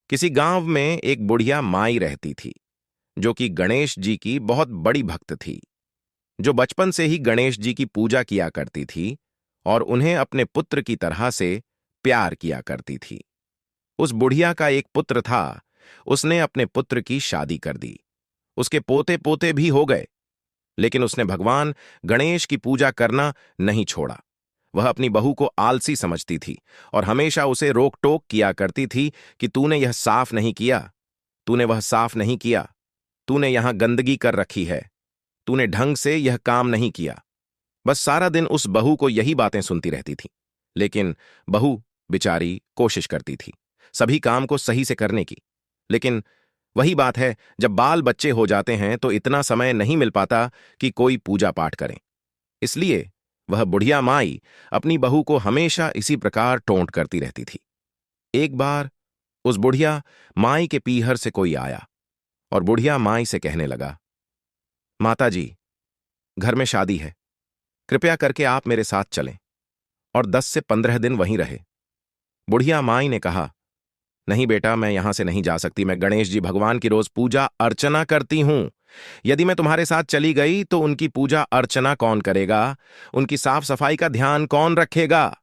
किसी गांव में एक बुढ़िया माई रहती थी, जो कि गणेश जी की बहुत बड़ी भक्त थी, जो बचपन से ही गणेश जी की पूजा किया करती थी और उन्हें अपने पुत्र की तरह से प्यार किया करती थी। उस बुढ़िया का एक पुत्र था। उसने अपने पुत्र की शादी कर दी। उसके पोते पोते भी हो गए, लेकिन उसने भगवान गणेश की पूजा करना नहीं छोड़ा। वह अपनी बहू को आलसी समझती थी और हमेशा उसे रोक टोक किया करती थी कि तूने यह साफ नहीं किया, तूने वह साफ नहीं किया, तूने यहां गंदगी कर रखी है, तूने ढंग से यह काम नहीं किया। बस सारा दिन उस बहू को यही बातें सुनती रहती थी। लेकिन बहू बेचारी कोशिश करती थी सभी काम को सही से करने की। लेकिन वही बात है, जब बाल बच्चे हो जाते हैं तो इतना समय नहीं मिल पाता कि कोई पूजा पाठ करें। इसलिए वह बुढ़िया माई अपनी बहू को हमेशा इसी प्रकार टोंट करती रहती थी। एक बार उस बुढ़िया माई के पीहर से कोई आया और बुढ़िया माई से कहने लगा, माता जी, घर में शादी है, कृपया करके आप मेरे साथ चलें और 10 से 15 दिन वहीं रहे। बुढ़िया माई ने कहा, नहीं बेटा, मैं यहां से नहीं जा सकती। मैं गणेश जी भगवान की रोज पूजा अर्चना करती हूं। यदि मैं तुम्हारे साथ चली गई तो उनकी पूजा अर्चना कौन करेगा, उनकी साफ सफाई का ध्यान कौन रखेगा।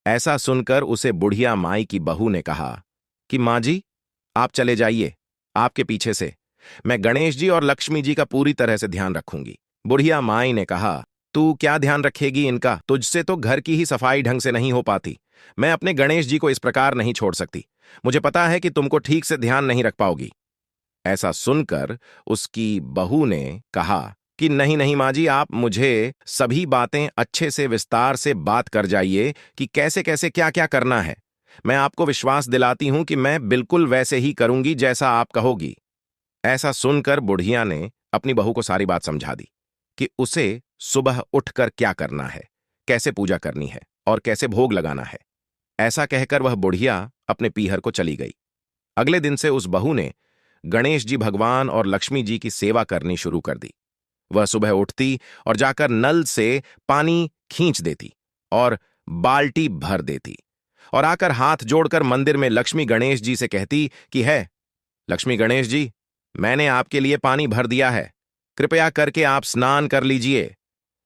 ऐसा सुनकर उसे बुढ़िया माई की बहू ने कहा कि माँ जी, आप चले जाइए, आपके पीछे से मैं गणेश जी और लक्ष्मी जी का पूरी तरह से ध्यान रखूंगी। बुढ़िया माई ने कहा, तू क्या ध्यान रखेगी इनका, तुझसे तो घर की ही सफाई ढंग से नहीं हो पाती। मैं अपने गणेश जी को इस प्रकार नहीं छोड़ सकती। मुझे पता है कि तुमको ठीक से ध्यान नहीं रख पाओगी। ऐसा सुनकर उसकी बहू ने कहा कि नहीं नहीं माँ जी, आप मुझे सभी बातें अच्छे से विस्तार से बात कर जाइए कि कैसे कैसे क्या क्या करना है। मैं आपको विश्वास दिलाती हूं कि मैं बिल्कुल वैसे ही करूंगी जैसा आप कहोगी। ऐसा सुनकर बुढ़िया ने अपनी बहू को सारी बात समझा दी कि उसे सुबह उठकर क्या करना है, कैसे पूजा करनी है और कैसे भोग लगाना है। ऐसा कहकर वह बुढ़िया अपने पीहर को चली गई। अगले दिन से उस बहू ने गणेश जी भगवान और लक्ष्मी जी की सेवा करनी शुरू कर दी। वह सुबह उठती और जाकर नल से पानी खींच देती और बाल्टी भर देती और आकर हाथ जोड़कर मंदिर में लक्ष्मी गणेश जी से कहती कि है लक्ष्मी गणेश जी, मैंने आपके लिए पानी भर दिया है, कृपया करके आप स्नान कर लीजिए।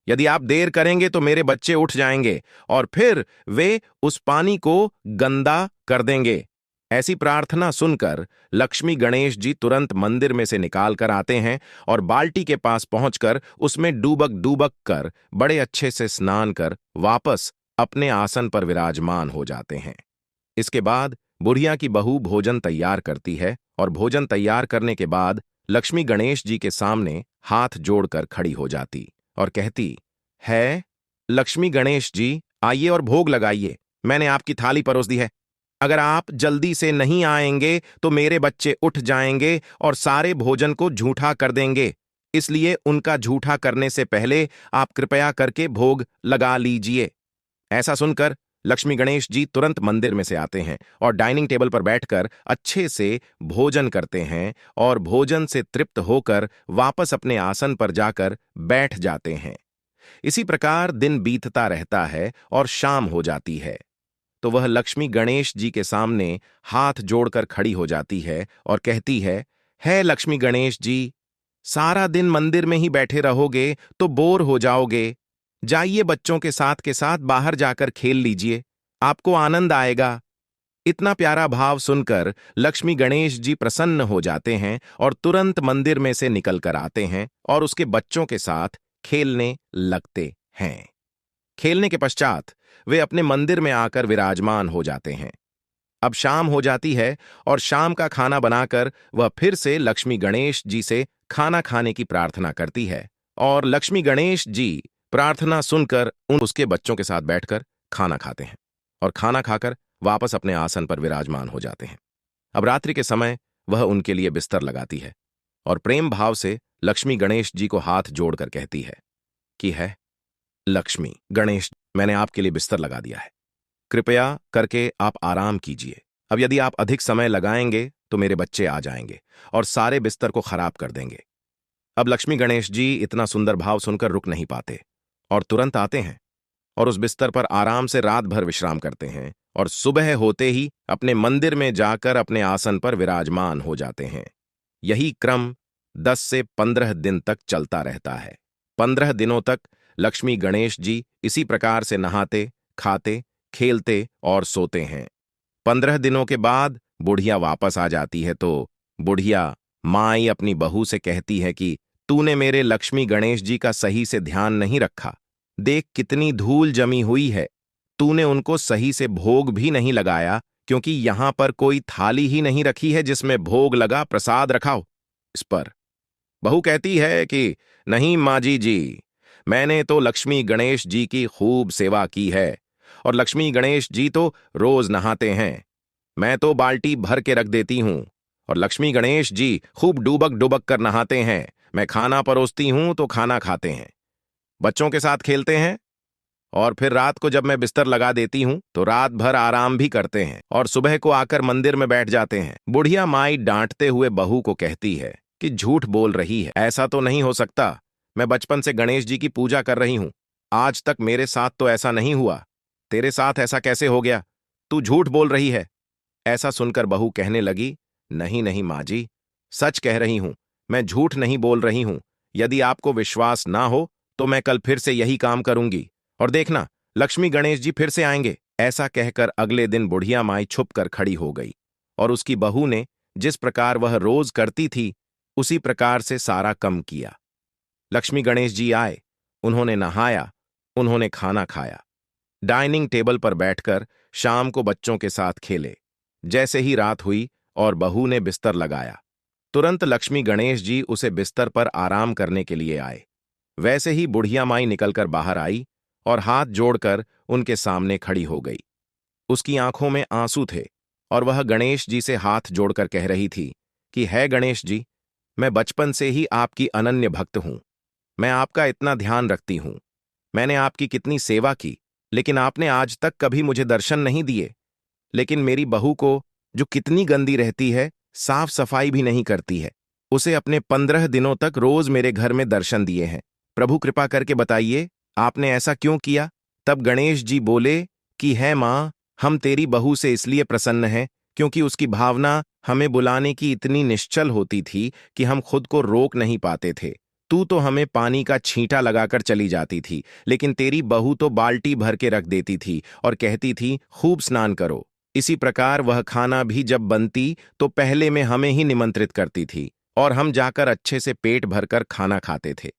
यदि आप देर करेंगे तो मेरे बच्चे उठ जाएंगे और फिर वे उस पानी को गंदा कर देंगे। ऐसी प्रार्थना सुनकर लक्ष्मी गणेश जी तुरंत मंदिर में से निकाल कर आते हैं और बाल्टी के पास पहुंचकर उसमें डूबक डूबक कर बड़े अच्छे से स्नान कर वापस अपने आसन पर विराजमान हो जाते हैं। इसके बाद बुढ़िया की बहू भोजन तैयार करती है और भोजन तैयार करने के बाद लक्ष्मी गणेश जी के सामने हाथ जोड़कर खड़ी हो जाती और कहती है, लक्ष्मी गणेश जी, आइए और भोग लगाइए। मैंने आपकी थाली परोस दी है। अगर आप जल्दी से नहीं आएंगे तो मेरे बच्चे उठ जाएंगे और सारे भोजन को झूठा कर देंगे। इसलिए उनका झूठा करने से पहले आप कृपया करके भोग लगा लीजिए। ऐसा सुनकर लक्ष्मी गणेश जी तुरंत मंदिर में से आते हैं और डाइनिंग टेबल पर बैठकर अच्छे से भोजन करते हैं और भोजन से तृप्त होकर वापस अपने आसन पर जाकर बैठ जाते हैं। इसी प्रकार दिन बीतता रहता है और शाम हो जाती है। तो वह लक्ष्मी गणेश जी के सामने हाथ जोड़कर खड़ी हो जाती है और कहती है लक्ष्मी गणेश जी, सारा दिन मंदिर में ही बैठे रहोगे तो बोर हो जाओगे। जाइए, बच्चों के साथ बाहर जाकर खेल लीजिए, आपको आनंद आएगा। इतना प्यारा भाव सुनकर लक्ष्मी गणेश जी प्रसन्न हो जाते हैं और तुरंत मंदिर में से निकल कर आते हैं और उसके बच्चों के साथ खेलने लगते हैं। खेलने के पश्चात वे अपने मंदिर में आकर विराजमान हो जाते हैं। अब शाम हो जाती है और शाम का खाना बनाकर वह फिर से लक्ष्मी गणेश जी से खाना खाने की प्रार्थना करती है और लक्ष्मी गणेश जी प्रार्थना सुनकर उसके बच्चों के साथ बैठकर खाना खाते हैं और खाना खाकर वापस अपने आसन पर विराजमान हो जाते हैं। अब रात्रि के समय वह उनके लिए बिस्तर लगाती है और प्रेम भाव से लक्ष्मी गणेश जी को हाथ जोड़कर कहती है कि है लक्ष्मी गणेश, मैंने आपके लिए बिस्तर लगा दिया है, कृपया करके आप आराम कीजिए। अब यदि आप अधिक समय लगाएंगे तो मेरे बच्चे आ जाएंगे और सारे बिस्तर को खराब कर देंगे। अब लक्ष्मी गणेश जी इतना सुंदर भाव सुनकर रुक नहीं पाते और तुरंत आते हैं और उस बिस्तर पर आराम से रात भर विश्राम करते हैं और सुबह होते ही अपने मंदिर में जाकर अपने आसन पर विराजमान हो जाते हैं। यही क्रम 10 से 15 दिन तक चलता रहता है। 15 दिनों तक लक्ष्मी गणेश जी इसी प्रकार से नहाते, खाते, खेलते और सोते हैं। 15 दिनों के बाद बुढ़िया वापस आ जाती है तो बुढ़िया माई अपनी बहू से कहती है कि तूने मेरे लक्ष्मी गणेश जी का सही से ध्यान नहीं रखा। देख कितनी धूल जमी हुई है। तूने उनको सही से भोग भी नहीं लगाया, क्योंकि यहां पर कोई थाली ही नहीं रखी है जिसमें भोग लगा प्रसाद रखाओ। इस पर बहू कहती है कि नहीं माजी जी, मैंने तो लक्ष्मी गणेश जी की खूब सेवा की है और लक्ष्मी गणेश जी तो रोज नहाते हैं। मैं तो बाल्टी भर के रख देती हूं और लक्ष्मी गणेश जी खूब डूबक डुबक कर नहाते हैं। मैं खाना परोसती हूं तो खाना खाते हैं, बच्चों के साथ खेलते हैं और फिर रात को जब मैं बिस्तर लगा देती हूं तो रात भर आराम भी करते हैं और सुबह को आकर मंदिर में बैठ जाते हैं। बुढ़िया माई डांटते हुए बहू को कहती है कि झूठ बोल रही है, ऐसा तो नहीं हो सकता। मैं बचपन से गणेश जी की पूजा कर रही हूं, आज तक मेरे साथ तो ऐसा नहीं हुआ। तेरे साथ ऐसा कैसे हो गया? तू झूठ बोल रही है। ऐसा सुनकर बहू कहने लगी, नहीं नहीं माँ जी, सच कह रही हूं, मैं झूठ नहीं बोल रही हूं। यदि आपको विश्वास ना हो तो मैं कल फिर से यही काम करूंगी और देखना लक्ष्मी गणेश जी फिर से आएंगे। ऐसा कहकर अगले दिन बुढ़िया माई छुप कर खड़ी हो गई और उसकी बहू ने जिस प्रकार वह रोज करती थी उसी प्रकार से सारा काम किया। लक्ष्मी गणेश जी आए, उन्होंने नहाया, उन्होंने खाना खाया, डाइनिंग टेबल पर बैठकर शाम को बच्चों के साथ खेले। जैसे ही रात हुई और बहू ने बिस्तर लगाया, तुरंत लक्ष्मी गणेश जी उसे बिस्तर पर आराम करने के लिए आए। वैसे ही बुढ़िया माई निकलकर बाहर आई और हाथ जोड़कर उनके सामने खड़ी हो गई। उसकी आंखों में आंसू थे और वह गणेश जी से हाथ जोड़कर कह रही थी कि है गणेश जी, मैं बचपन से ही आपकी अनन्य भक्त हूं। मैं आपका इतना ध्यान रखती हूं। मैंने आपकी कितनी सेवा की, लेकिन आपने आज तक कभी मुझे दर्शन नहीं दिए। लेकिन मेरी बहू को, जो कितनी गंदी रहती है, साफ सफाई भी नहीं करती है, उसे अपने 15 दिनों तक रोज मेरे घर में दर्शन दिए हैं। प्रभु कृपा करके बताइए, आपने ऐसा क्यों किया? तब गणेश जी बोले कि है मां, हम तेरी बहू से इसलिए प्रसन्न हैं क्योंकि उसकी भावना हमें बुलाने की इतनी निश्चल होती थी कि हम खुद को रोक नहीं पाते थे। तू तो हमें पानी का छींटा लगाकर चली जाती थी, लेकिन तेरी बहू तो बाल्टी भर के रख देती थी और कहती थी खूब स्नान करो। इसी प्रकार वह खाना भी जब बनती तो पहले में हमें ही निमंत्रित करती थी और हम जाकर अच्छे से पेट भरकर खाना खाते थे।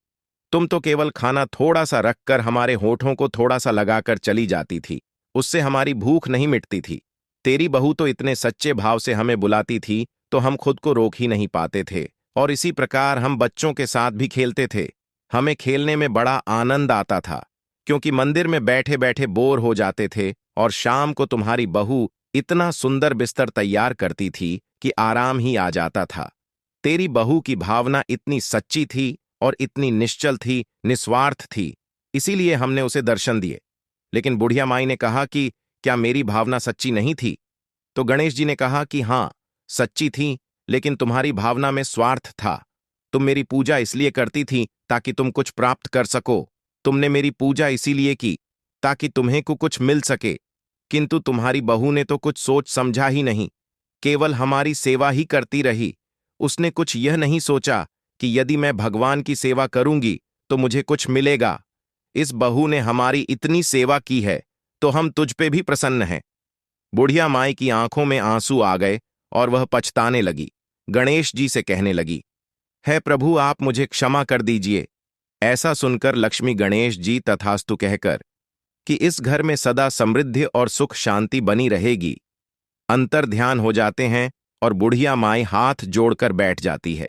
तुम तो केवल खाना थोड़ा सा रखकर हमारे होठों को थोड़ा सा लगाकर चली जाती थी, उससे हमारी भूख नहीं मिटती थी। तेरी बहू तो इतने सच्चे भाव से हमें बुलाती थी तो हम खुद को रोक ही नहीं पाते थे और इसी प्रकार हम बच्चों के साथ भी खेलते थे। हमें खेलने में बड़ा आनंद आता था क्योंकि मंदिर में बैठे बैठे बोर हो जाते थे और शाम को तुम्हारी बहू इतना सुंदर बिस्तर तैयार करती थी कि आराम ही आ जाता था। तेरी बहू की भावना इतनी सच्ची थी और इतनी निश्चल थी, निस्वार्थ थी, इसीलिए हमने उसे दर्शन दिए। लेकिन बुढ़िया माई ने कहा कि क्या मेरी भावना सच्ची नहीं थी? तो गणेश जी ने कहा कि हां, सच्ची थी, लेकिन तुम्हारी भावना में स्वार्थ था। तुम मेरी पूजा इसलिए करती थी ताकि तुम कुछ प्राप्त कर सको। तुमने मेरी पूजा इसीलिए की ताकि तुम्हें को कुछ मिल सके, किंतु तुम्हारी बहू ने तो कुछ सोच समझा ही नहीं, केवल हमारी सेवा ही करती रही। उसने कुछ यह नहीं सोचा कि यदि मैं भगवान की सेवा करूंगी तो मुझे कुछ मिलेगा। इस बहू ने हमारी इतनी सेवा की है तो हम तुझ पे भी प्रसन्न हैं। बुढ़िया माई की आंखों में आंसू आ गए और वह पछताने लगी। गणेश जी से कहने लगी, है प्रभु, आप मुझे क्षमा कर दीजिए। ऐसा सुनकर लक्ष्मी गणेश जी तथास्तु कहकर कि इस घर में सदा समृद्धि और सुख शांति बनी रहेगी, अंतर ध्यान हो जाते हैं और बुढ़िया माई हाथ जोड़कर बैठ जाती है।